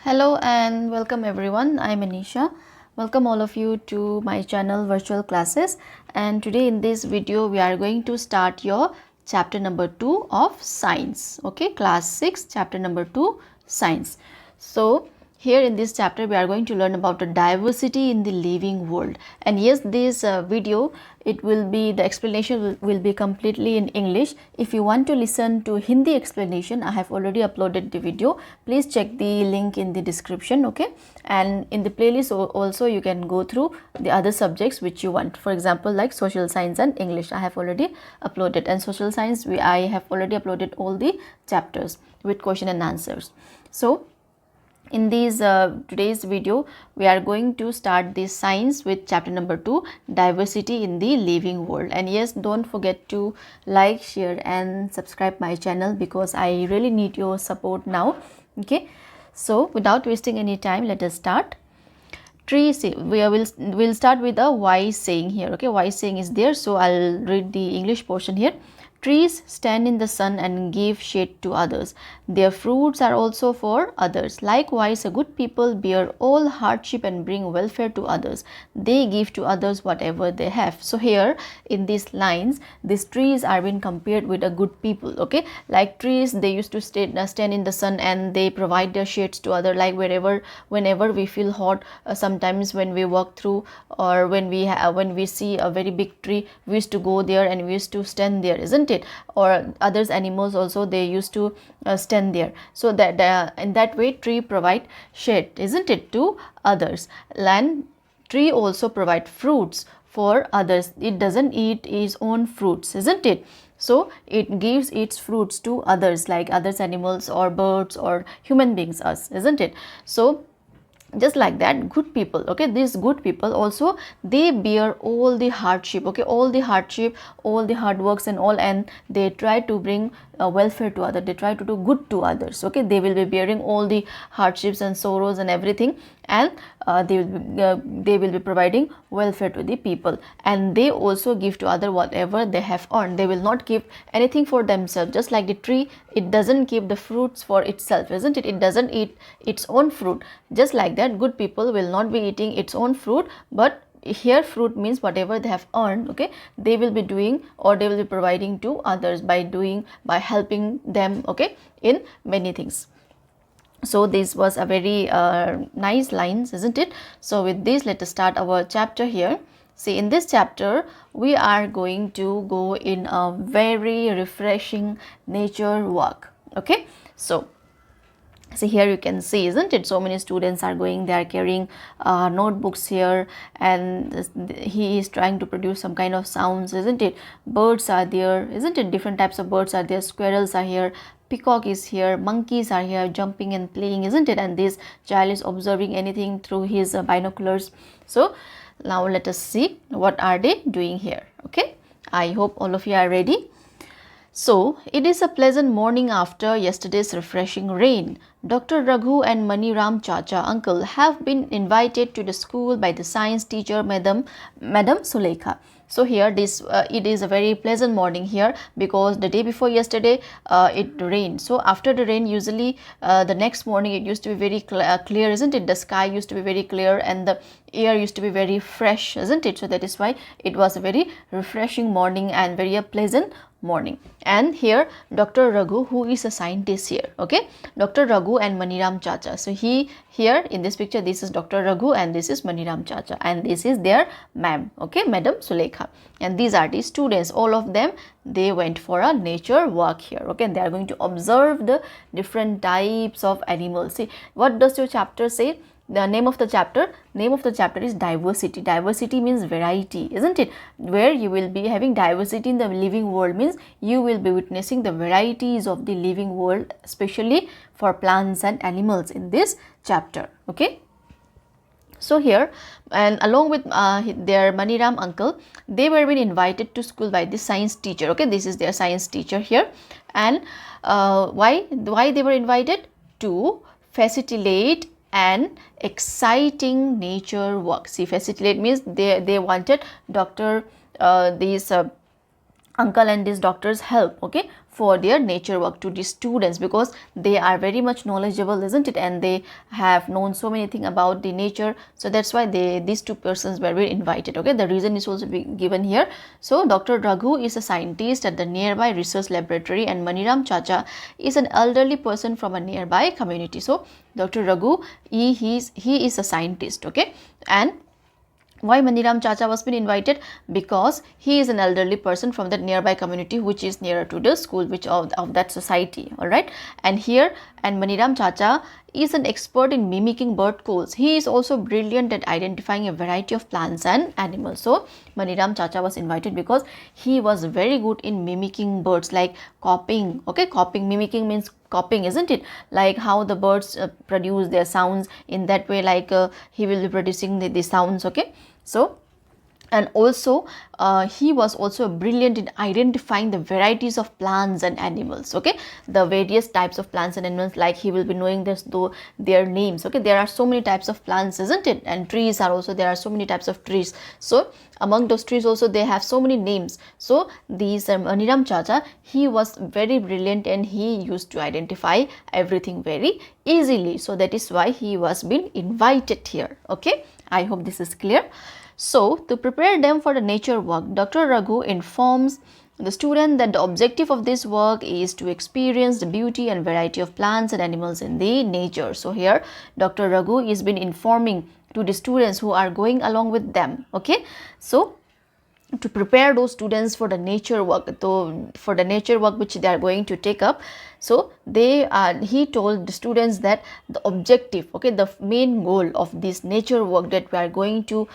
Hello and welcome everyone. I'm Anisha. Welcome all of you to my channel Virtual Classes, and today in this video we are going to start your chapter number 2 of science. Okay, class 6 chapter number 2 science. So here in this chapter we are going to learn about the diversity in the living world, and yes, this video, it will be, the explanation will be completely in English. If you want to listen to Hindi explanation, I have already uploaded the video. Please check the link in the description. Okay, and in the playlist also you can go through the other subjects which you want. For example, like social science and English, I have already uploaded, and social science I have already uploaded all the chapters with question and answers. So in this today's video we are going to start this science with chapter number 2, diversity in the living world. And yes, don't forget to like, share and subscribe my channel because I really need your support now. Okay, so without wasting any time, let us start. Tree say, we'll start with a wise saying here. Okay, wise saying is there, so I'll read the English portion here. Trees stand in the sun and give shade to others. Their fruits are also for others. Likewise, a good people bear all hardship and bring welfare to others. They give to others whatever they have. So here in these lines, these trees are being compared with a good people. Okay, like trees, they used to stand in the sun and they provide their shades to other, like whenever we feel hot, sometimes when we walk through, or when we see a very big tree, we used to go there and we used to stand there, isn't it? Or others animals also, they used to stand there. So that in that way tree provide shade, isn't it, to others. And tree also provide fruits for others. It doesn't eat its own fruits, isn't it? So it gives its fruits to others, like others animals or birds or human beings, us, isn't it? So just like that, good people, okay, these good people also, they bear all the hardship, okay, all the hardship, all the hard works and all, and they try to bring welfare to others, they try to do good to others. Okay, they will be bearing all the hardships and sorrows and everything, and they will be providing welfare to the people, and they also give to other whatever they have earned. They will not keep anything for themselves. Just like the tree, it doesn't keep the fruits for itself, isn't it? It doesn't eat its own fruit. Just like that, good people will not be eating its own fruit, but here fruit means whatever they have earned. Okay, they will be doing, or they will be providing to others by helping them, okay, in many things. So this was a very nice lines, isn't it? So with this, let us start our chapter here. See, in this chapter we are going to go in a very refreshing nature walk. Okay, so see, here you can see, isn't it, so many students are going, they are carrying notebooks here, and he is trying to produce some kind of sounds, isn't it? Birds are there, isn't it? Different types of birds are there. Squirrels are here, peacock is here, monkeys are here jumping and playing, isn't it? And this child is observing anything through his binoculars. So now let us see what are they doing here. Okay, I hope all of you are ready. So, it is a pleasant morning after yesterday's refreshing rain. Dr. Raghu and Maniram Chacha uncle have been invited to the school by the science teacher Madam Sulekha. So here it is a very pleasant morning here, because the day before yesterday it rained. So after the rain, usually the next morning it used to be very clear, isn't it? The sky used to be very clear and the air used to be very fresh, isn't it? So that is why it was a very refreshing morning and very pleasant morning. And here Dr. Raghu, who is a scientist here, okay, Dr. Raghu and Maniram Chacha. So here in this picture, this is Dr. Raghu and this is Maniram Chacha, and this is their ma'am, okay, Madam Sulekha, and these are the students. All of them, they went for a nature walk here. Okay, and they are going to observe the different types of animals. See, what does your chapter say? The name of the chapter is diversity. Diversity means variety, isn't it? Where you will be having diversity in the living world means you will be witnessing the varieties of the living world, especially for plants and animals in this chapter. Okay, so here, and along with their Maniram uncle, they were being invited to school by the science teacher. Okay, this is their science teacher here. And why they were invited? To facilitate an exciting nature walk. See, facilitate means they wanted Dr. uncle and his doctors help, okay, for their nature work to the students, because they are very much knowledgeable, isn't it, and they have known so many things about the nature. So that's why these two persons were invited, okay. The reason is also given here. So Dr. Raghu is a scientist at the nearby research laboratory, and Maniram Chacha is an elderly person from a nearby community. So Dr. Raghu, he is a scientist, okay. And why Maniram Chacha was been invited? Because he is an elderly person from that nearby community which is nearer to the school, which of that society, all right. And Maniram Chacha is an expert in mimicking bird calls. He is also brilliant at identifying a variety of plants and animals. So Maniram Chacha was invited because he was very good in mimicking birds, like copying, okay. Copying, mimicking means copying, isn't it, like how the birds produce their sounds. In that way, like he will be producing the sounds, okay. So, and also he was also brilliant in identifying the varieties of plants and animals, okay. The various types of plants and animals, like he will be knowing this, though their names, okay. There are so many types of plants, isn't it, and trees are also, there are so many types of trees. So among those trees also they have so many names. So these Maniram Chacha, he was very brilliant and he used to identify everything very easily. So that is why he was being invited here, okay. I hope this is clear. So to prepare them for the nature work, Dr. Raghu informs the student that the objective of this work is to experience the beauty and variety of plants and animals in the nature. So here Dr. Raghu is been informing to the students who are going along with them, okay. So to prepare those students for the nature work, for the nature work which they are going to take up. So he told the students that the objective, okay, the main goal of this nature work that we are going to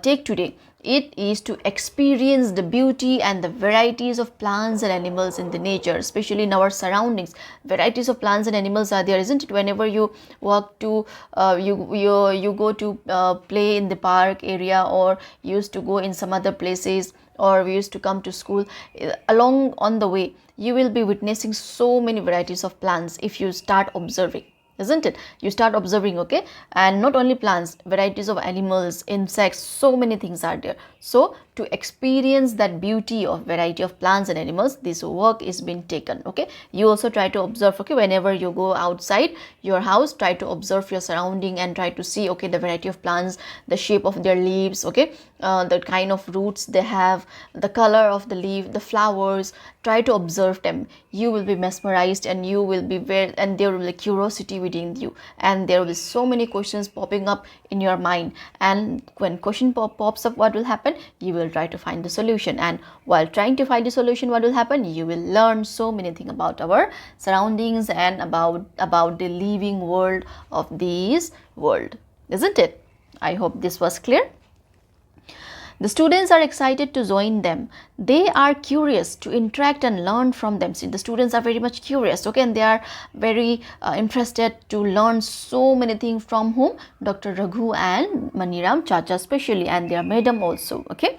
take today, it is to experience the beauty and the varieties of plants and animals in the nature, especially in our surroundings. Varieties of plants and animals are there, isn't it? Whenever you walk to you go to play in the park area, or you used to go in some other places, or we used to come to school, along on the way you will be witnessing so many varieties of plants if you start observing, isn't it? You start observing, okay. And not only plants, varieties of animals, insects, so many things are there. So to experience that beauty of variety of plants and animals, this work is being taken, okay. You also try to observe, okay, whenever you go outside your house, try to observe your surrounding and try to see, okay, the variety of plants, the shape of their leaves, okay, the kind of roots they have, the color of the leaf, the flowers. Try to observe them. You will be mesmerized, and you will be and there will be curiosity within you, and there will be so many questions popping up in your mind. And when question pops up, what will happen? You will try to find the solution, and while trying to find the solution, what will happen? You will learn so many things about our surroundings and about the living world of this world, isn't it? I hope this was clear. The students are excited to join them. They are curious to interact and learn from them. See, the students are very much curious, okay, and they are very interested to learn so many things from whom? Dr. Raghu and Maniram Chacha especially, and their madam also, okay.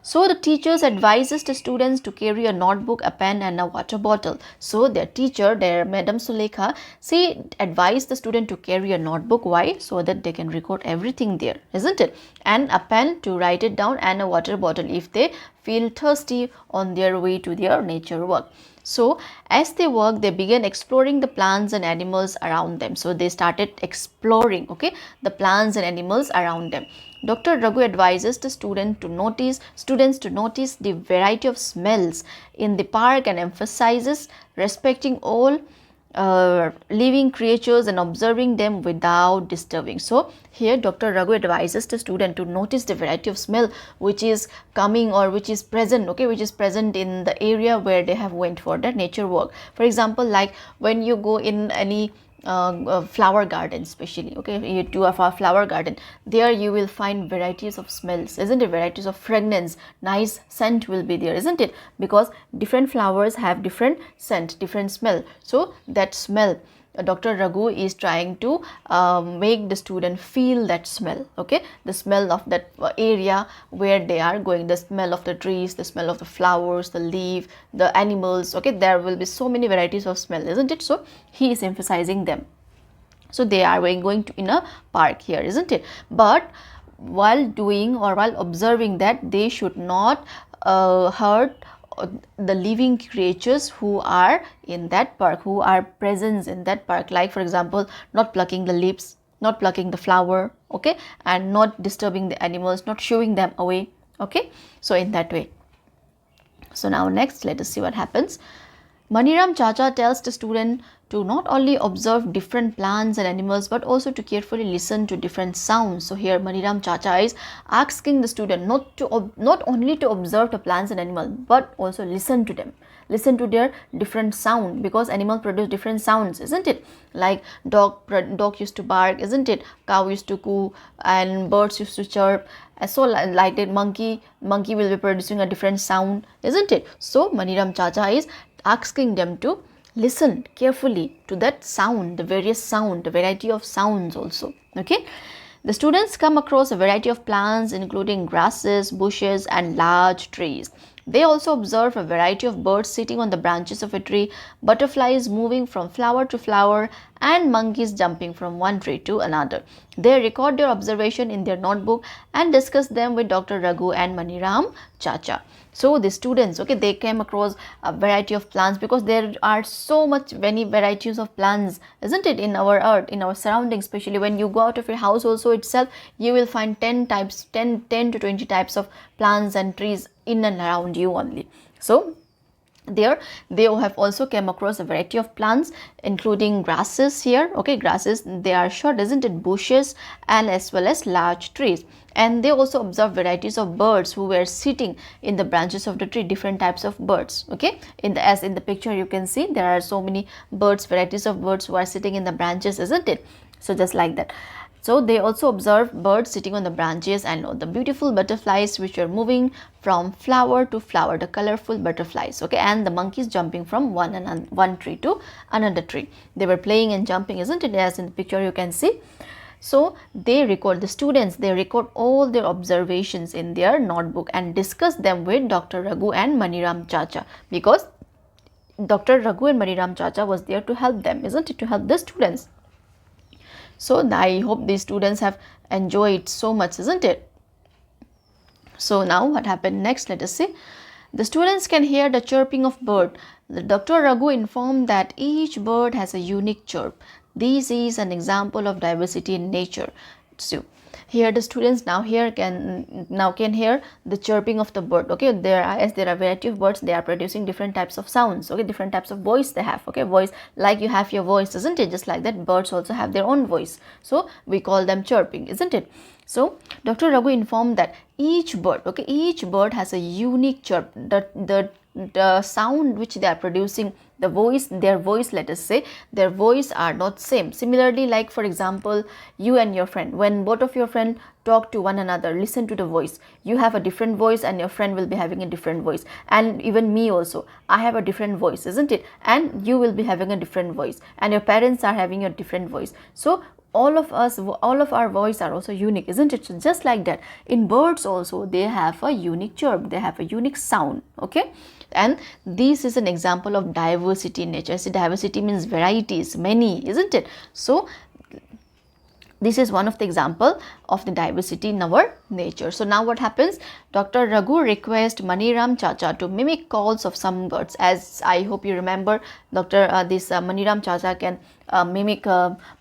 So the teachers advises the students to carry a notebook, a pen and a water bottle. So their teacher, their Madam Sulekha, she advised the student to carry a notebook. Why? So that they can record everything there, isn't it? And a pen to write it down, and a water bottle if they feel thirsty on their way to their nature work. So as they work, they began exploring the plants and animals around them. So they started exploring, okay, the plants and animals around them. Dr. Raghu advises the students to notice the variety of smells in the park, and emphasizes respecting all living creatures and observing them without disturbing. So here Dr. Raghu advises the student to notice the variety of smell which is coming, or which is present, okay, which is present in the area where they have went for the nature work. For example, like when you go in any flower garden, especially, okay, you do a flower garden, there you will find varieties of smells, isn't it? Varieties of fragrance, nice scent will be there, isn't it? Because different flowers have different scent, different smell. So that smell, Dr. Raghu is trying to make the student feel that smell, okay, the smell of that area where they are going, the smell of the trees, the smell of the flowers, the leaf, the animals, okay, there will be so many varieties of smell, isn't it? So he is emphasizing them. So they are going to in a park here, isn't it? But while doing or while observing that, they should not hurt the living creatures who are in that park, who are present in that park, like for example not plucking the leaves, not plucking the flower, okay, and not disturbing the animals, not showing them away, okay. So in that way. So now next, let us see what happens. Maniram Chacha tells the student to not only observe different plants and animals but also to carefully listen to different sounds. So here Maniram Chacha is asking the student not only to observe the plants and animals but also listen to them, listen to their different sound, because animals produce different sounds, isn't it? Like dog used to bark, isn't it? Cow used to coo, and birds used to chirp. So like that, monkey will be producing a different sound, isn't it? So Maniram Chacha is asking them to listen carefully to that sound, the various sound, the variety of sounds also, okay. The students come across a variety of plants including grasses, bushes and large trees. They also observe a variety of birds sitting on the branches of a tree, butterflies moving from flower to flower, and monkeys jumping from one tree to another. They record their observation in their notebook and discuss them with Dr. Raghu and Maniram Chacha. So the students, okay, they came across a variety of plants, because there are so many varieties of plants, isn't it, in our earth, in our surroundings. Especially when you go out of your house also itself, you will find 10 to 20 types of plants and trees in and around you only. So there they have also came across a variety of plants including grasses here, okay, grasses, they are short, isn't it, bushes, and as well as large trees. And they also observe varieties of birds who were sitting in the branches of the tree, different types of birds, okay. As in the picture you can see, there are so many birds, varieties of birds who are sitting in the branches, isn't it? So just like that. So they also observe birds sitting on the branches and the beautiful butterflies which are moving from flower to flower, the colorful butterflies, okay, and the monkeys jumping from one tree to another tree. They were playing and jumping, isn't it, as in the picture you can see. So they record, the students, they record all their observations in their notebook and discuss them with Dr. Raghu and Maniram Chacha, because Dr. Raghu and Maniram Chacha was there to help them, isn't it, to help the students. So I hope these students have enjoyed so much, isn't it? So now what happened next, let us see. The students can hear the chirping of bird. Dr. Raghu informed that each bird has a unique chirp. This is an example of diversity in nature. So here the students now can hear the chirping of the bird, okay. There are a variety of birds, they are producing different types of sounds, okay, different types of voice they have, okay, voice, like you have your voice, isn't it, just like that birds also have their own voice, so we call them chirping, isn't it? So Dr. Raghu informed that each bird, okay, each bird has a unique chirp. The sound which they are producing, the voice, their voice, let us say, their voice are not same. Similarly, like for example, you and your friend, when both of your friend talk to one another, listen to the voice, you have a different voice and your friend will be having a different voice, and even me also, I have a different voice, isn't it, and you will be having a different voice, and your parents are having a different voice. So all of our voice are also unique, isn't it? So just like that, in birds also they have a unique chirp, they have a unique sound, okay. And this is an example of diversity in nature. So diversity means varieties, many, isn't it? So this is one of the example of the diversity in our nature. So now what happens? Dr. Raghu requests Maniram Chacha to mimic calls of some birds. As I hope you remember, Maniram Chacha can mimic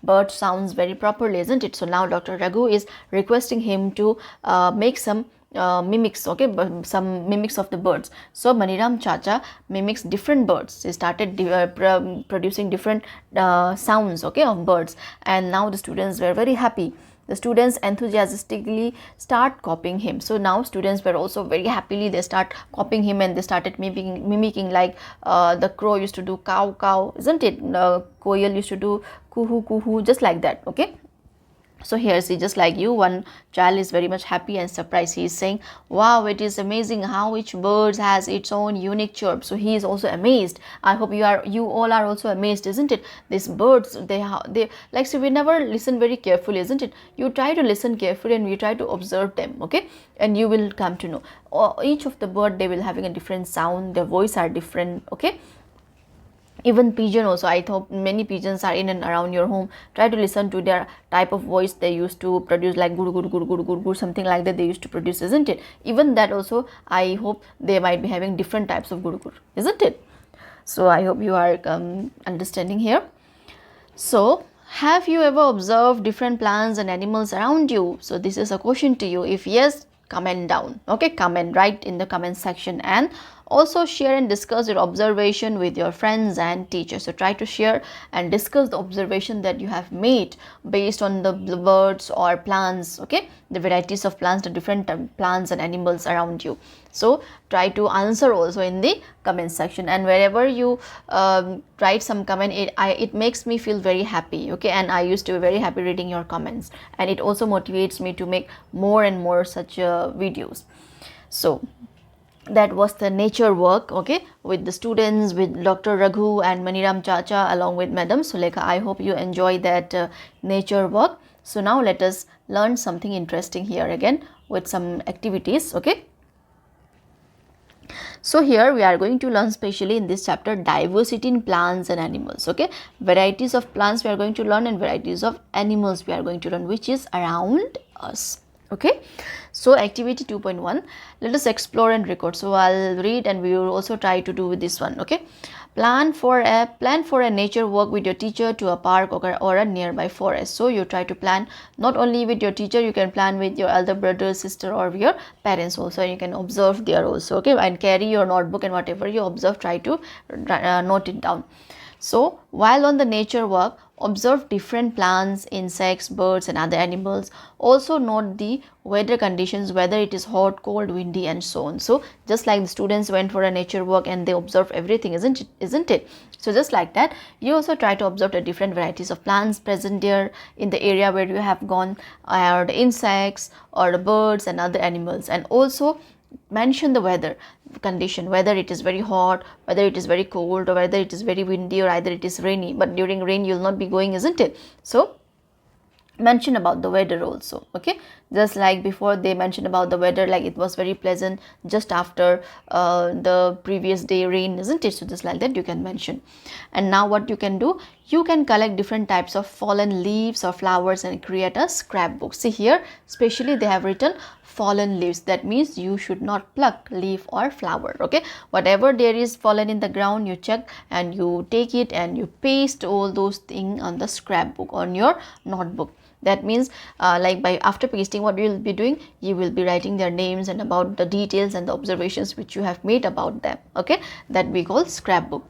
bird sounds very properly, isn't it? So now Dr. Raghu is requesting him to make some mimics, okay, some mimics of the birds. So Maniram Chacha mimics different birds. He started producing different sounds, okay, of birds, and now the students were very happy. The students enthusiastically start copying him. So now students were also very happily, they start copying him and they started mimicking like the crow used to do cow cow, isn't it? Koyal used to do kuhu kuhu, just like that, okay. So here see, just like you, one child is very much happy and surprised. He is saying, wow, it is amazing how each bird has its own unique chirp. So he is also amazed. I hope you all are also amazed, isn't it? These birds, they like, so we never listen very carefully, isn't it? You try to listen carefully and we try to observe them, okay, and you will come to know each of the bird, they will having a different sound, their voice are different, okay. Even pigeon also, I thought many pigeons are in and around your home. Try to listen to their type of voice they used to produce, like gur gur gur gur gur gur, something like that they used to produce, isn't it? Even that also, I hope they might be having different types of gur gur, isn't it? So I hope you are understanding here. So have you ever observed different plants and animals around you? So this is a question to you. If yes, comment down, okay, comment, write in the comment section, and also share and discuss your observation with your friends and teachers. So try to share and discuss the observation that you have made based on the birds or plants, okay, the varieties of plants, the different plants and animals around you. So try to answer also in the comment section, and wherever you write some comment, it makes me feel very happy, okay, and I used to be very happy reading your comments, and it also motivates me to make more and more such videos. So that was the nature work, okay, with the students, with Dr. Raghu and Maniram Chacha along with Madam Sulekha. I hope you enjoy that nature work. So now let us learn something interesting here again with some activities, okay. So here we are going to learn, specially in this chapter, diversity in plants and animals, okay. Varieties of plants we are going to learn, and varieties of animals we are going to learn, which is around us, okay. So activity 2.1, let us explore and record. So I'll read and we will also try to do with this one, okay. Plan for a nature walk with your teacher to a park or a nearby forest. So you try to plan not only with your teacher, you can plan with your elder brother, sister, or your parents also, and you can observe there also, okay, and carry your notebook, and whatever you observe, try to note it down. So while on the nature walk, observe different plants, insects, birds, and other animals. Also note the weather conditions, whether it is hot, cold, windy, and so on. So just like the students went for a nature walk and they observed everything, isn't it? So just like that, you also try to observe the different varieties of plants present there in the area where you have gone, or the insects or the birds and other animals, and also mention the weather condition, whether it is very hot, whether it is very cold, or whether it is very windy, or either it is rainy. But during rain you will not be going, isn't it? So mention about the weather also, okay, just like before they mentioned about the weather, like it was very pleasant just after the previous day rain, isn't it? So just like that you can mention. And now what you can do, you can collect different types of fallen leaves or flowers and create a scrapbook. See here, especially they have written fallen leaves. That means you should not pluck leaf or flower, okay. Whatever there is fallen in the ground, you check and you take it and you paste all those things on the scrapbook, on your notebook. That means like by after pasting, what you will be doing, you will be writing their names and about the details and the observations which you have made about them, okay. That we call scrapbook.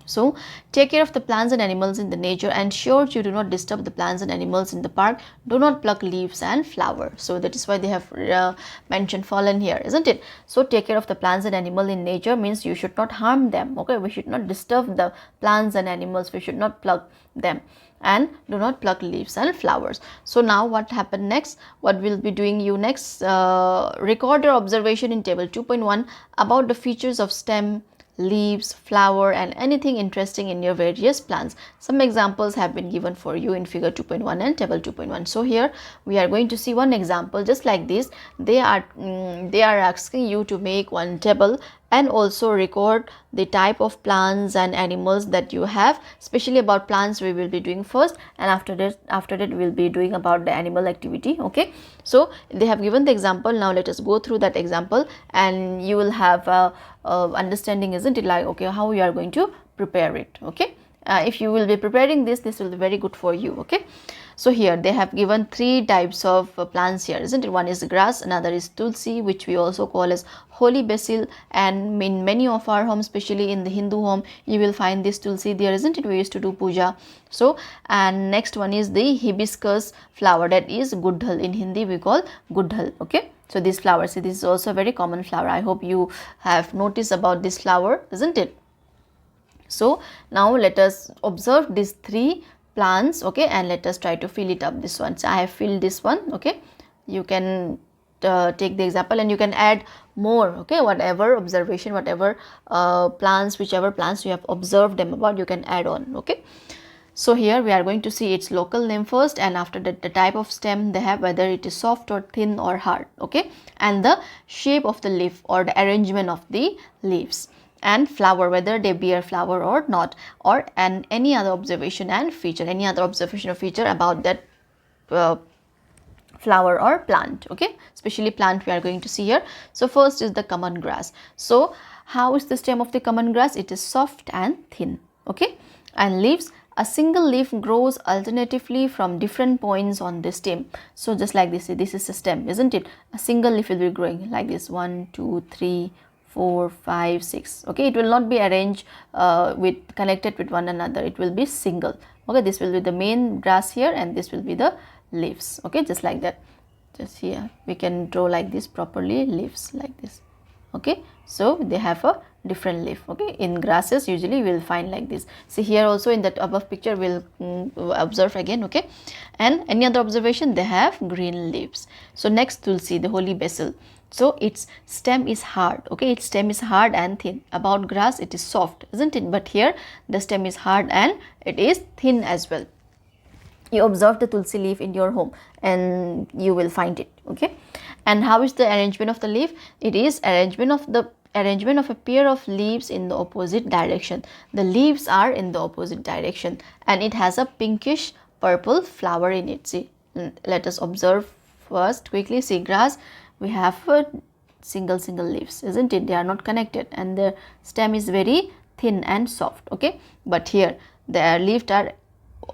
So take care of the plants and animals in the nature, and ensure you do not disturb the plants and animals in the park. Do not pluck leaves and flowers. So that is why they have mentioned fallen here, isn't it? So take care of the plants and animal in nature means you should not harm them, okay. We should not disturb the plants and animals, we should not pluck them, and do not pluck leaves and flowers. So now what happened next, what we'll be doing you next, record your observation in table 2.1 about the features of stem, leaves, flower, and anything interesting in your various plants. Some examples have been given for you in figure 2.1 and table 2.1. So here we are going to see one example just like this. They are asking you to make one table and also record the type of plants and animals that you have. Especially about plants we will be doing first, and after that we will be doing about the animal activity, okay. So they have given the example. Now let us go through that example and you will have understanding, isn't it, like okay, how you are going to prepare it, okay. If you will be preparing this will be very good for you, okay. So here they have given three types of plants here, isn't it? One is grass, another is tulsi, which we also call as holy basil, and in many of our homes, especially in the Hindu home, you will find this tulsi there, isn't it? We used to do puja. So and next one is the hibiscus flower, that is gudhal. In Hindi we call gudhal, okay. So this flower, see, this is also a very common flower. I hope you have noticed about this flower, isn't it? So now let us observe these three plants, okay, and let us try to fill it up. This one, so I have filled this one, okay. You can take the example and you can add more, okay, whatever observation, whatever plants, whichever plants you have observed them about, you can add on, okay. So here we are going to see its local name first, and after that the type of stem they have, whether it is soft or thin or hard, okay, and the shape of the leaf or the arrangement of the leaves. and flower, whether they bear flower or not, or any other observation and feature, any other observation or feature about that flower or plant. Okay, especially plant we are going to see here. So first is the common grass. So how is the stem of the common grass? It is soft and thin. Okay, and leaves, a single leaf grows alternatively from different points on the stem. So just like this is the stem, isn't it? A single leaf will be growing like this, 1 2 3 4 5 6. Okay, it will not be arranged with connected with one another, it will be single. Okay, this will be the main grass here and this will be the leaves. Okay, just like that. Just here we can draw like this properly, leaves like this. Okay, so they have a different leaf. Okay, in grasses usually we will find like this. See here also in that above picture we'll observe again. Okay, and any other observation, they have green leaves. So next tulsi, the holy basil. So its stem is hard. Okay, its stem is hard and thin. About grass it is soft, isn't it? But here the stem is hard and it is thin as well. You observe the tulsi leaf in your home and you will find it. Okay, and how is the arrangement of the leaf? It is arrangement of a pair of leaves in the opposite direction. The leaves are in the opposite direction and it has a pinkish purple flower in it. See, let us observe first quickly. See, grass, we have a single leaves, isn't it? They are not connected and the stem is very thin and soft. Okay, but here the leaves are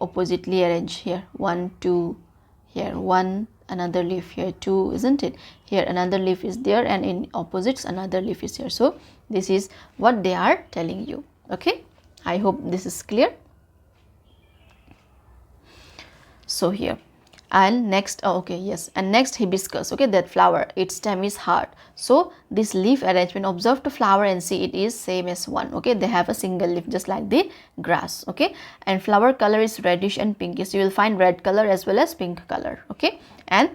oppositely arranged. Here 1 2, here 1, another leaf here 2, isn't it? Here another leaf is there and in opposites another leaf is here. So this is what they are telling you. Okay, I hope this is clear. So here, and next, okay, yes, and next hibiscus. Okay, that flower, its stem is hard. So this leaf arrangement, observe the flower and see, it is same as one. Okay, they have a single leaf just like the grass. Okay, and flower color is reddish and pinkish. You will find red color as well as pink color. Okay, and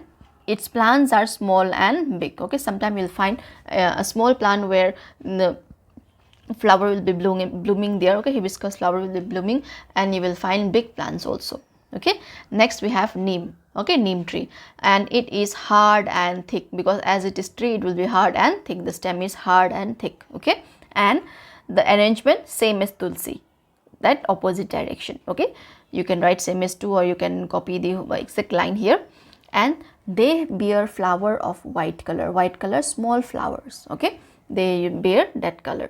its plants are small and big. Okay, sometimes you will find a small plant where the flower will be blooming there. Okay, hibiscus flower will be blooming, and you will find big plants also. Okay, next we have neem. Okay, neem tree, and it is hard and thick, because as it is tree it will be hard and thick. The stem is hard and thick. Okay, and the arrangement same as tulsi, that opposite direction. Okay, you can write same as 2 or you can copy the exact line here. And they bear flower of white color, small flowers. Okay, they bear that color,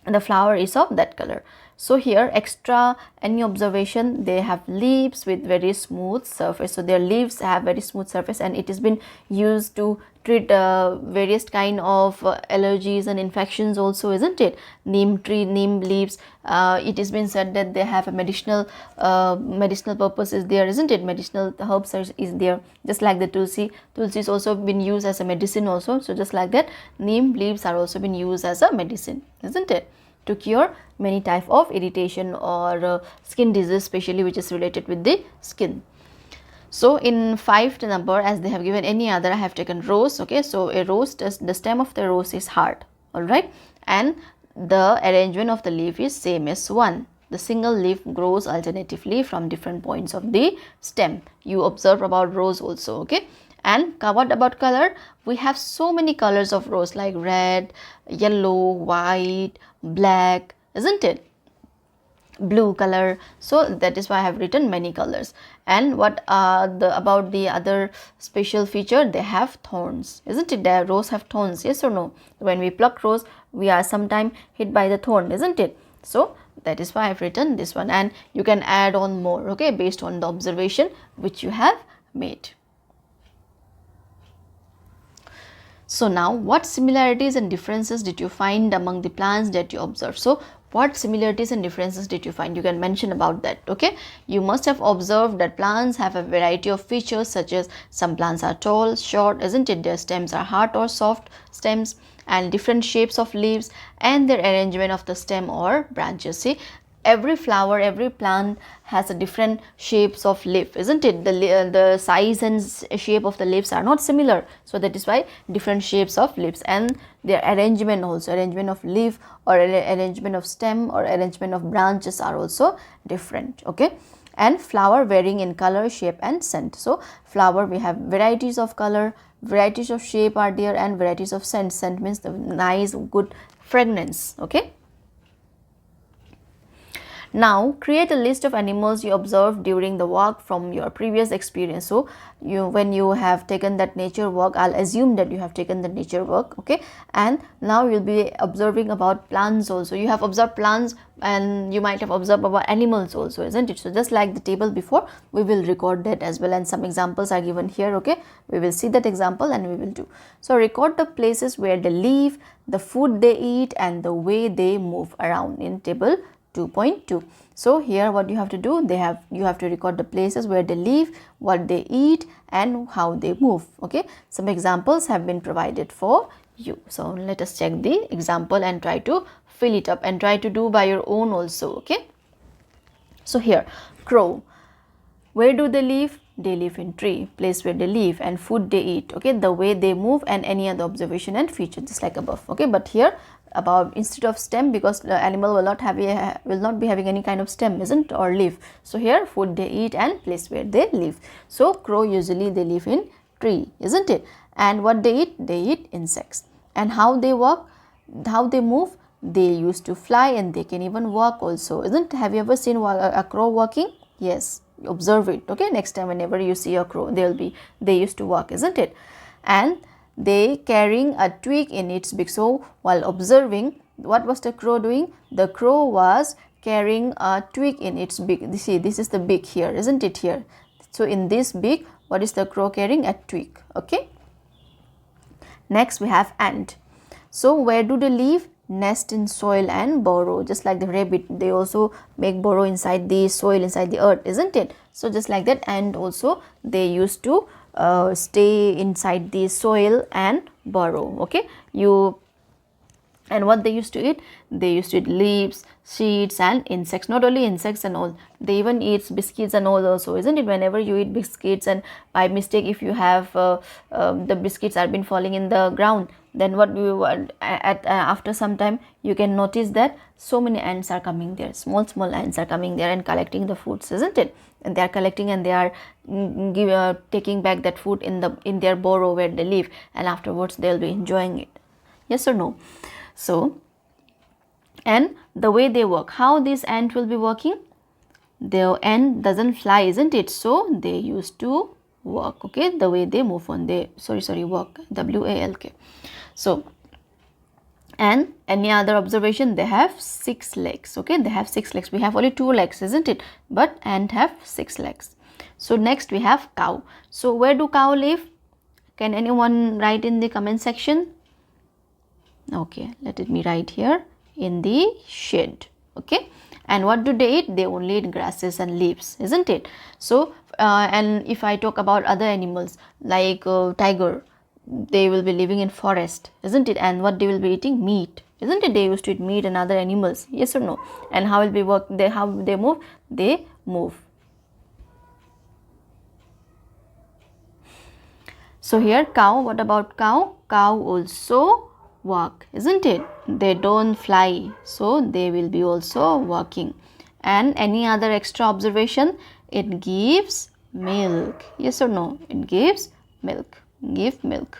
and the flower is of that color. So here extra any observation, they have leaves with very smooth surface. So their leaves have very smooth surface and it has been used to treat various kind of allergies and infections also, isn't it? Neem tree, neem leaves, it has been said that they have a medicinal purpose is there, isn't it? Medicinal herbs is there, just like the tulsi. Tulsi is also been used as a medicine also. So just like that, neem leaves are also been used as a medicine, isn't it? To cure many type of irritation or skin disease, especially which is related with the skin. So in 5th number, as they have given any other, I have taken rose. Okay, so a rose, the stem of the rose is hard, all right, and the arrangement of the leaf is same as 1. The single leaf grows alternatively from different points of the stem. You observe about rose also. Okay, and what about color? We have so many colors of rose, like red, yellow, white, black, isn't it? Blue color. So that is why I have written many colors. And what about the other special feature? They have thorns, isn't it? The rose have thorns, yes or no? When we pluck rose, we are sometime hit by the thorn, isn't it? So that is why I have written this one, and you can add on more, okay, based on the observation which you have made. So now, what similarities and differences did you find among the plants that you observed? So what similarities and differences did you find? You can mention about that. Okay, you must have observed that plants have a variety of features, such as some plants are tall, short, isn't it? Their stems are hard or soft stems, and different shapes of leaves, and their arrangement of the stem or branches. See, every flower, every plant has a different shapes of leaf, isn't it? The size and shape of the leaves are not similar, so that is why different shapes of leaves, and their arrangement also, arrangement of leaf or arrangement of stem or arrangement of branches are also different. Okay, and flower varying in color, shape and scent. So flower, we have varieties of color, varieties of shape are there, and varieties of scent. Scent means the nice good fragrance. Okay. Now create a list of animals you observed during the walk from your previous experience. So when you have taken that nature walk, I'll assume that you have taken the nature walk, okay, and now you'll be observing about plants also. You have observed plants and you might have observed about animals also, isn't it? So just like the table before, we will record that as well, and some examples are given here. Okay, we will see that example and we will do. So record the places where they live, the food they eat, and the way they move around in table 2.2. So here what you have to do, you have to record the places where they live, what they eat, and how they move. Okay, some examples have been provided for you. So let us check the example and try to fill it up, and try to do by your own also. Okay, so here, crow, where do they live? They live in tree, place where they live, and food they eat. Okay, the way they move, and any other observation and feature, just like above. Okay, but here about instead of stem, because the animal will not be having any kind of stem, isn't, or leaf. So here, food they eat and place where they live. So crow, usually they live in tree, isn't it? And what they eat? They eat insects. And how they walk, how they move? They used to fly, and they can even walk also, isn't? Have you ever seen a crow walking? Yes, observe it. Okay, next time whenever you see a crow, they used to walk, isn't it? And they carrying a twig in its beak. So while observing, what was the crow doing? The crow was carrying a twig in its beak. See, this is the beak here, isn't it? Here, so in this beak, what is the crow carrying? A twig. Okay, next we have ant. So where do they live? Nest in soil and burrow, just like the rabbit, they also make burrow inside the soil, inside the earth, isn't it? So just like that, and also they used to stay inside the soil and burrow. Okay, and what they used to eat? They used to eat leaves, seeds, and insects. Not only insects and all, they even eat biscuits and all also, isn't it? Whenever you eat biscuits and by mistake if you have the biscuits are been falling in the ground, then what you after some time you can notice that so many ants are coming there, small ants are coming there and collecting the foods, isn't it? And they are collecting, and they are taking back that food in their burrow where they live, and afterwards they will be enjoying it. Yes or no? So, and the way they work, how this ant will be working? The ant doesn't fly, isn't it? So they used to walk. Okay, the way they move on, walk, W-A-L-K. So, and any other observation? They have 6 legs. Okay, they have 6 legs. We have only 2 legs, isn't it? But ant have 6 legs. So next we have cow. So where do cow live? Can anyone write in the comment section? Okay, let me write here, in the shed. Okay, and what do they eat? They only eat grasses and leaves, isn't it? So and if I talk about other animals like tiger, they will be living in forest, isn't it? And what they will be eating? Meat, isn't it? They used to eat meat and other animals. Yes or no? And how will be work? How they move? They move. So here cow, what about cow? Cow also walk, isn't it? They don't fly, so they will be also walking. And any other extra observation? It gives milk. Yes or no? It gives milk. Give milk.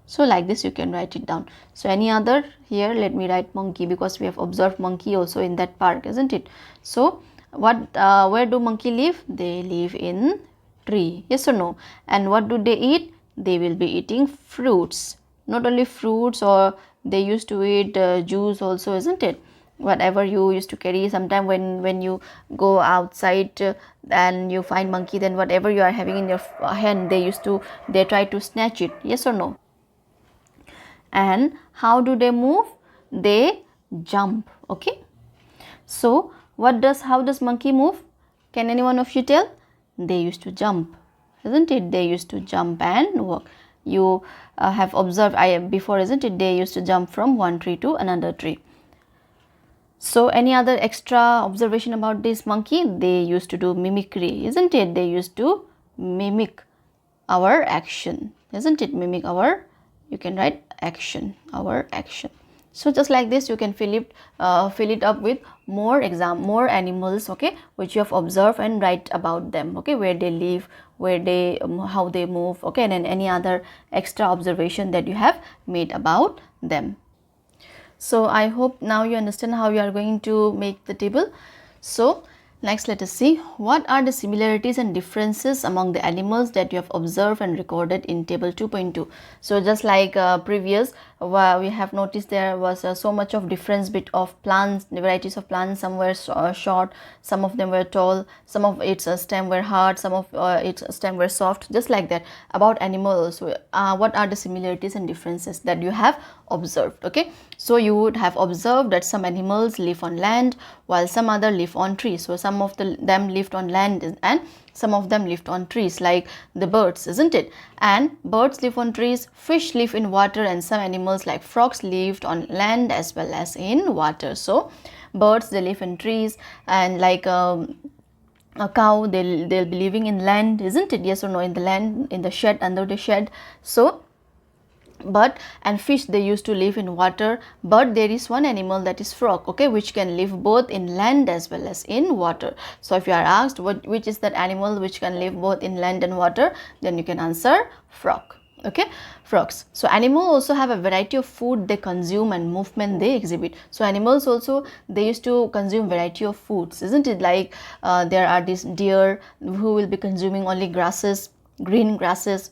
So like this you can write it down. So any other? Here let me write monkey, because we have observed monkey also in that park, isn't it? So what where do monkey live? They live in tree. Yes or no? And what do they eat? They will be eating fruits. Not only fruits, or they used to eat juice also, isn't it? Whatever you used to carry, sometime when you go outside and you find monkey, then whatever you are having in your hand, they try to snatch it. Yes or no? And how do they move? They jump. Okay, so how does monkey move? Can anyone of you tell? They used to jump, isn't it? They used to jump and walk. You have observed before, isn't it? They used to jump from one tree to another tree. So any other extra observation about this monkey? They used to do mimicry, isn't it? They used to mimic our action, isn't it? Mimic our, you can write action, our action. So just like this you can fill it up with more animals, okay, which you have observed, and write about them, okay, where they live, where they how they move, okay, and then any other extra observation that you have made about them. So I hope now you understand how you are going to make the table. So next, let us see what are the similarities and differences among the animals that you have observed and recorded in table 2.2. So just like previous, we have noticed there was so much of difference bit of plants, the varieties of plants. Some were short, some of them were tall, some of its stem were hard, some of its stem were soft, just like that. About animals, what are the similarities and differences that you have observed? Okay, so you would have observed that some animals live on land while some other live on trees. So some of them lived on land and some of them lived on trees, like the birds, isn't it? And birds live on trees, fish live in water, and some animals like frogs lived on land as well as in water. So birds, they live in trees, and like a cow, they'll be living in land, isn't it? Yes or no? In the land, in the shed, under the shed. So and fish, they used to live in water, but there is one animal, that is frog, okay, which can live both in land as well as in water. So if you are asked which is that animal which can live both in land and water, then you can answer frog. Okay, frogs. So animals also have a variety of food they consume and movement they exhibit. So animals also, they used to consume variety of foods, isn't it? Like there are these deer who will be consuming only grasses, green grasses,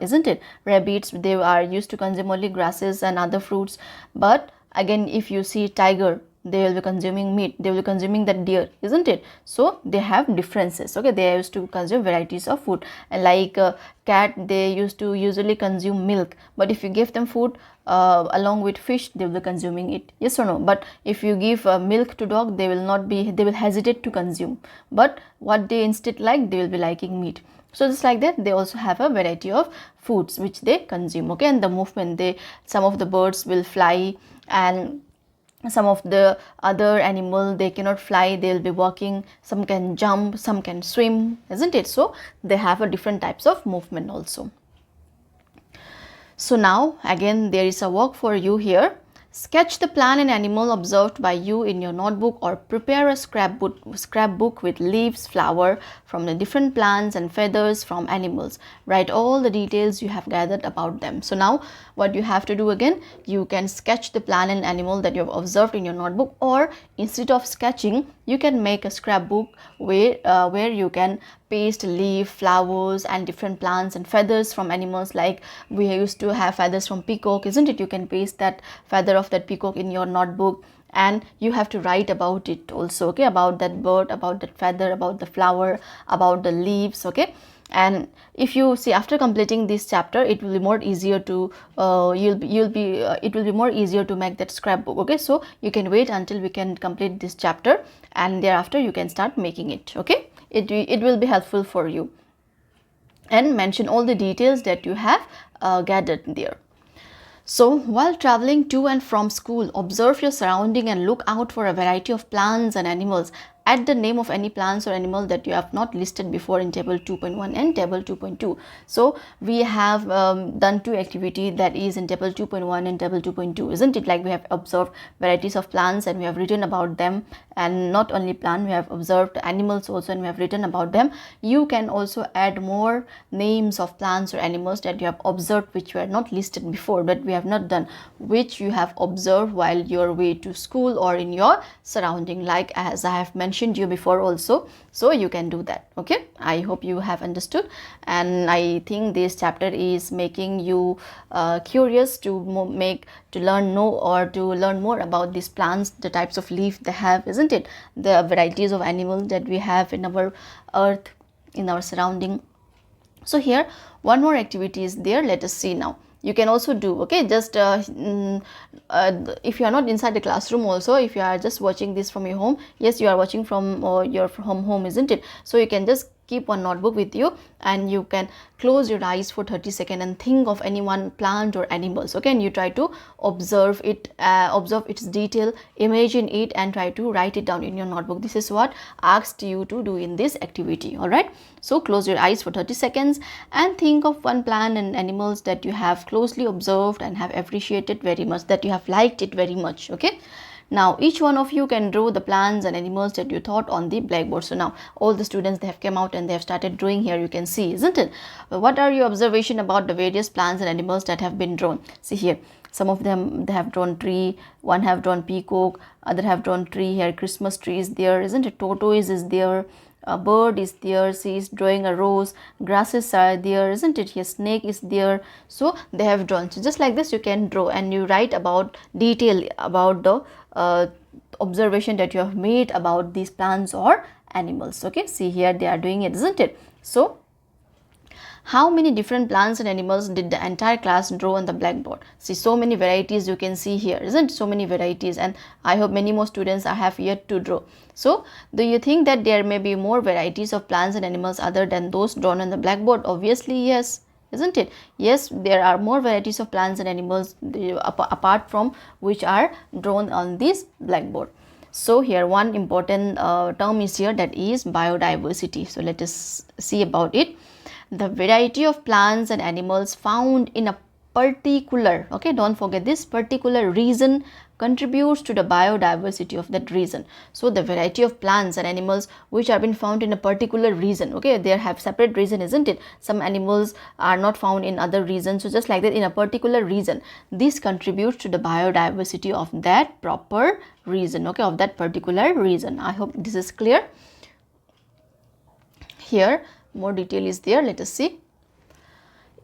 isn't it? Rabbits, they are used to consume only grasses and other fruits. But again, if you see tiger, they will be consuming meat, they will be consuming that deer, isn't it? So they have differences. Okay, they used to consume varieties of food. And like cat, they used to usually consume milk, but if you give them food along with fish, they will be consuming it. Yes or no? But if you give milk to dog, they will hesitate to consume. But what they instead like, they will be liking meat. So just like that, they also have a variety of foods which they consume. Okay, and the movement, some of the birds will fly, and some of the other animal, they cannot fly, they will be walking. Some can jump, some can swim, isn't it? So they have a different types of movement also. So now again, there is a work for you here. Sketch the plant and animal observed by you in your notebook, or prepare a scrapbook with leaves, flower from the different plants and feathers from animals. Write all the details you have gathered about them. So now what you have to do again, you can sketch the plant and animal that you have observed in your notebook, or instead of sketching, you can make a scrapbook where you can paste leaf, flowers and different plants and feathers from animals. Like we used to have feathers from peacock, isn't it? You can paste that feather of that peacock in your notebook, and you have to write about it also, okay, about that bird, about that feather, about the flower, about the leaves. Okay, and if you see, after completing this chapter, it will be more easier to it will be more easier to make that scrapbook. Okay, so you can wait until we can complete this chapter, and thereafter you can start making it. Okay, it will be helpful for you, and mention all the details that you have gathered there. So while traveling to and from school, observe your surrounding and look out for a variety of plants and animals. Add the name of any plants or animal that you have not listed before in table 2.1 and table 2.2. So we have done two activity, that is in table 2.1 and table 2.2, isn't it? Like we have observed varieties of plants and we have written about them, and not only plant, we have observed animals also and we have written about them. You can also add more names of plants or animals that you have observed which were not listed before, but we have not done, which you have observed while your way to school or in your surrounding, like as I have mentioned you before also. So you can do that. Okay, I hope you have understood, and I think this chapter is making you curious to learn more about these plants, the types of leaf they have, isn't it? The varieties of animals that we have in our earth, in our surrounding. So here one more activity is there. Let us see now. You can also do, okay, just if you are not inside the classroom also, if you are just watching this from your home, yes, you are watching from your home, isn't it? So you can just keep one notebook with you, and you can close your eyes for 30 seconds and think of any one plant or animals. Okay, and you try to observe it, observe its detail, imagine it, and try to write it down in your notebook. This is what asked you to do in this activity. All right, so close your eyes for 30 seconds and think of one plant and animals that you have closely observed and have appreciated very much, that you have liked it very much. Okay, now each one of you can draw the plants and animals that you thought on the blackboard. So now all the students, they have come out and they have started drawing. Here you can see, isn't it? What are your observation about the various plants and animals that have been drawn? See here, Some of them, they have drawn tree, one have drawn peacock, other have drawn tree. Here Christmas tree is there, isn't it? Tortoise is there, a bird is there, she is drawing a rose, grasses are there, isn't it? Here snake is there. So they have drawn. So just like this you can draw, and you write about detail about the observation that you have made about these plants or animals. Okay, see here they are doing it, isn't it? So how many different plants and animals did the entire class draw on the blackboard? See, so many varieties you can see here, isn't it? So many varieties, and I hope many more students have yet to draw. So do you think that there may be more varieties of plants and animals other than those drawn on the blackboard? Obviously yes, isn't it? Yes, there are more varieties of plants and animals apart from which are drawn on this blackboard. So here one important term is here, that is biodiversity. So let us see about it. The variety of plants and animals found in a particular, okay, don't forget this, particular region contributes to the biodiversity of that region. So the variety of plants and animals which have been found in a particular region, okay, they have separate region, isn't it? Some animals are not found in other regions. So just like that, in a particular region, this contributes to the biodiversity of that proper region, okay, of that particular region. I hope this is clear. Here more detail is there. Let us see.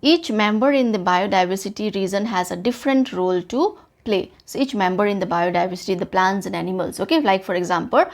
Each member in the biodiversity region has a different role to play. So each member in the biodiversity, the plants and animals, okay, like for example,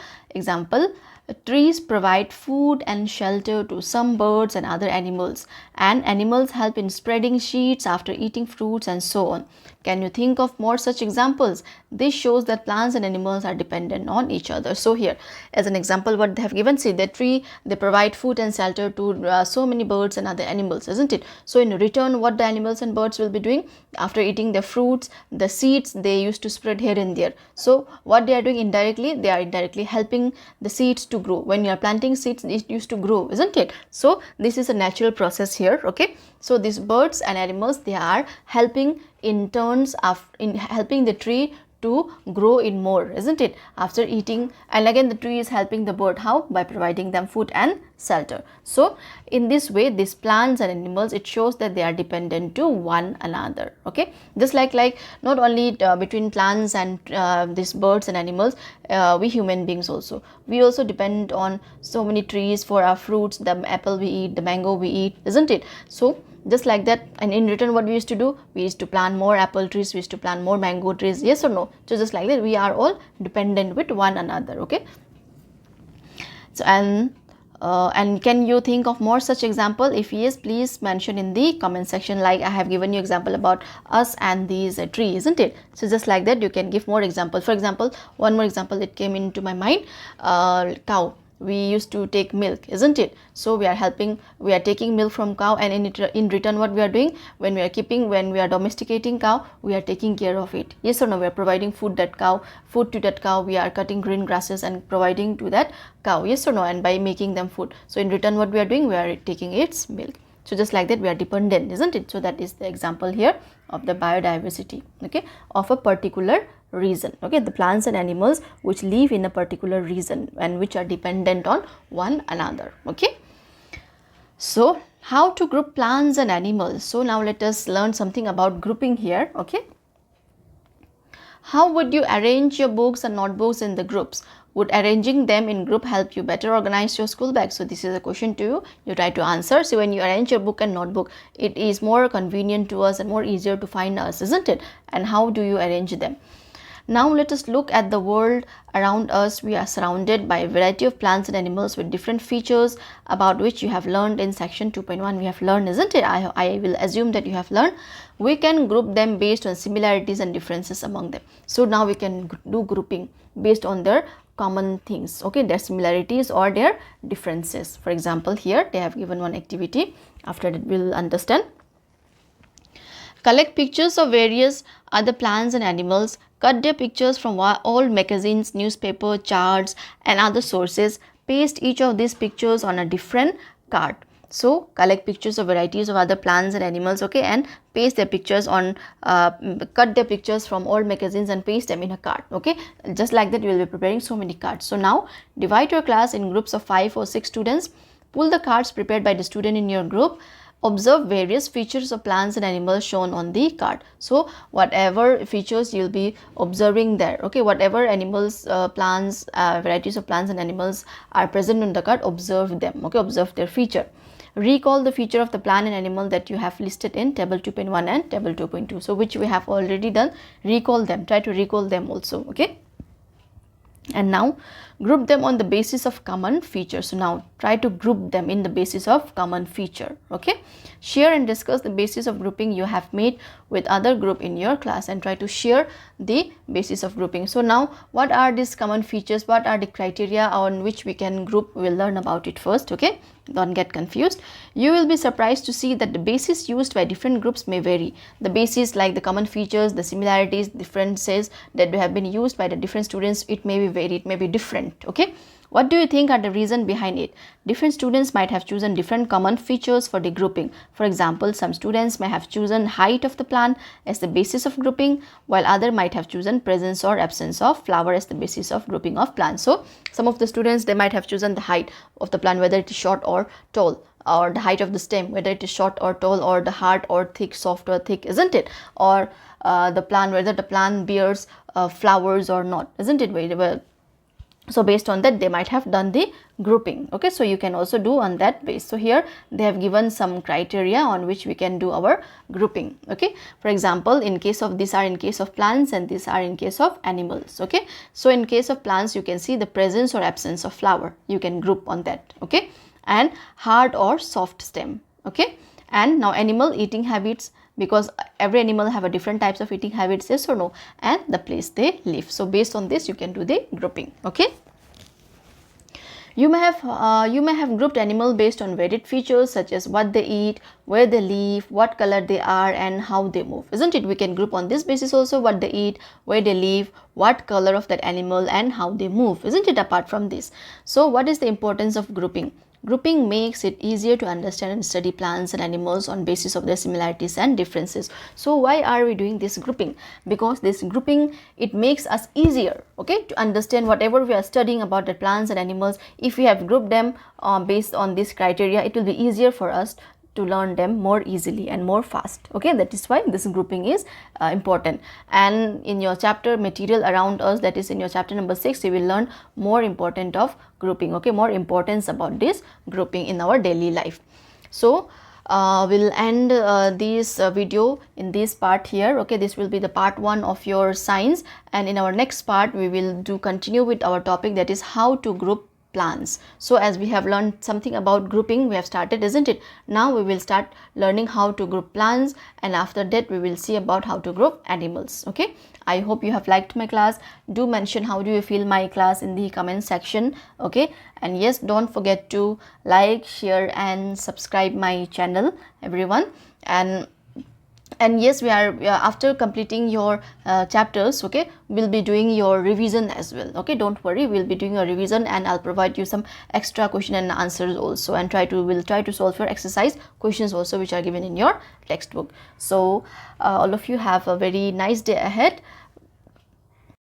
trees provide food and shelter to some birds and other animals, and animals help in spreading seeds after eating fruits, and so on. Can you think of more such examples? This shows that plants and animals are dependent on each other. So here as an example what they have given, see, the tree, they provide food and shelter to so many birds and other animals, isn't it? So in return, what the animals and birds will be doing after eating the fruits, the seeds they used to spread here and there. So what they are doing indirectly, they are indirectly helping the seeds to grow. When you are planting seeds, it used to grow, isn't it? So this is a natural process here, okay. So these birds and animals, they are helping in turns of in helping the tree to grow in more, isn't it, after eating. And again the tree is helping the bird. How? By providing them food and shelter. So in this way, these plants and animals, it shows that they are dependent to one another, okay. Just like not only between plants and these birds and animals, we human beings also, we also depend on so many trees for our fruits, the apple we eat, the mango we eat, isn't it? So just like that, and in return what we used to do, we used to plant more apple trees, we used to plant more mango trees, yes or no? So just like that, we are all dependent with one another, okay. So and can you think of more such example? If yes, please mention in the comment section, like I have given you example about us and these tree, isn't it? So just like that you can give more example. For example, one more example it came into my mind, cow. We used to take milk, isn't it? So we are taking milk from cow, and in return what we are doing, when we are domesticating cow, we are taking care of it, yes or no? We are providing food to that cow, we are cutting green grasses and providing to that cow, yes or no? And by making them food, so in return what we are doing, we are taking its milk. So just like that, we are dependent, isn't it? So that is the example here of the biodiversity, okay, of a particular region, okay, the plants and animals which live in a particular region and which are dependent on one another, okay. So how to group plants and animals? So now let us learn something about grouping here, okay. How would you arrange your books and notebooks in the groups? Would arranging them in group help you better organize your school bag? So this is a question to you. You try to answer. So when you arrange your book and notebook, it is more convenient to us and more easier to find us, isn't it? And how do you arrange them? Now let us look at the world around us. We are surrounded by a variety of plants and animals with different features about which you have learned in section 2.1. We have learned, isn't it? I will assume that you have learned. We can group them based on similarities and differences among them. So now we can do grouping based on their common things, okay, their similarities or their differences. For example, here they have given one activity. After that we will understand. Collect pictures of various other plants and animals. Cut their pictures from old magazines, newspaper, charts and other sources. Paste each of these pictures on a different card. So collect pictures of varieties of other plants and animals, okay, and paste their pictures on, cut their pictures from old magazines and paste them in a card, okay. Just like that you will be preparing so many cards. So now divide your class in groups of 5 or 6 students. Pull the cards prepared by the student in your group. Observe various features of plants and animals shown on the card. So whatever features you'll be observing there, okay, whatever animals, plants, varieties of plants and animals are present on the card, observe them, okay, observe their feature. Recall the feature of the plant and animal that you have listed in table 2.1 and table 2.2. So which we have already done, recall them, try to recall them also, okay. And now group them on the basis of common features. So now try to group them in the basis of common feature, okay. Share and discuss the basis of grouping you have made with other group in your class, and try to share the basis of grouping. So now what are these common features, what are the criteria on which we can group? We'll learn about it first, okay. Don't get confused. You will be surprised to see that the basis used by different groups may vary. The basis, like the common features, the similarities, differences that have been used by the different students, it may be varied, it may be different, okay. What do you think are the reason behind it? Different students might have chosen different common features for the grouping. For example, some students may have chosen height of the plant as the basis of grouping, while other might have chosen presence or absence of flower as the basis of grouping of plants. So some of the students, they might have chosen the height of the plant, whether it is short or tall, or the height of the stem, whether it is short or tall, or the hard or thick, soft or thick, isn't it? Or the plant, whether the plant bears flowers or not, isn't it? Well, so based on that, they might have done the grouping, okay. So you can also do on that base. So here they have given some criteria on which we can do our grouping, okay. For example, in case of, these are in case of plants and these are in case of animals, okay. So in case of plants, you can see the presence or absence of flower, you can group on that, okay. And hard or soft stem, okay. And now animal eating habits, because every animal have a different types of eating habits, yes or no, and the place they live. So based on this, you can do the grouping, okay. You may have grouped animal based on varied features such as what they eat, where they live, what color they are, and how they move, isn't it? We can group on this basis also, what they eat, where they live, what color of that animal, and how they move, isn't it? Apart from this, so what is the importance of grouping? Grouping makes it easier to understand and study plants and animals on basis of their similarities and differences. So why are we doing this grouping? Because this grouping, it makes us easier, okay, to understand whatever we are studying about the plants and animals. If we have grouped them based on this criteria, it will be easier for us to learn them more easily and more fast, okay. That is why this grouping is important. And in your chapter material around us, that is in your chapter number 6, you will learn more important of grouping, okay, more importance about this grouping in our daily life. So we'll end this video in this part here, okay. This will be the part 1 of your science, and in our next part we will continue with our topic, that is how to group plants. So as we have learned something about grouping, we have started, isn't it? Now we will start learning how to group plants, and after that we will see about how to group animals, okay. I hope you have liked my class. Do mention how do you feel my class in the comment section, okay. And yes, don't forget to like, share and subscribe my channel, everyone. And yes, we are after completing your chapters, okay, we'll be doing your revision as well, okay. Don't worry, we'll be doing a revision, and I'll provide you some extra question and answers also, and we'll try to solve your exercise questions also, which are given in your textbook. So all of you have a very nice day ahead.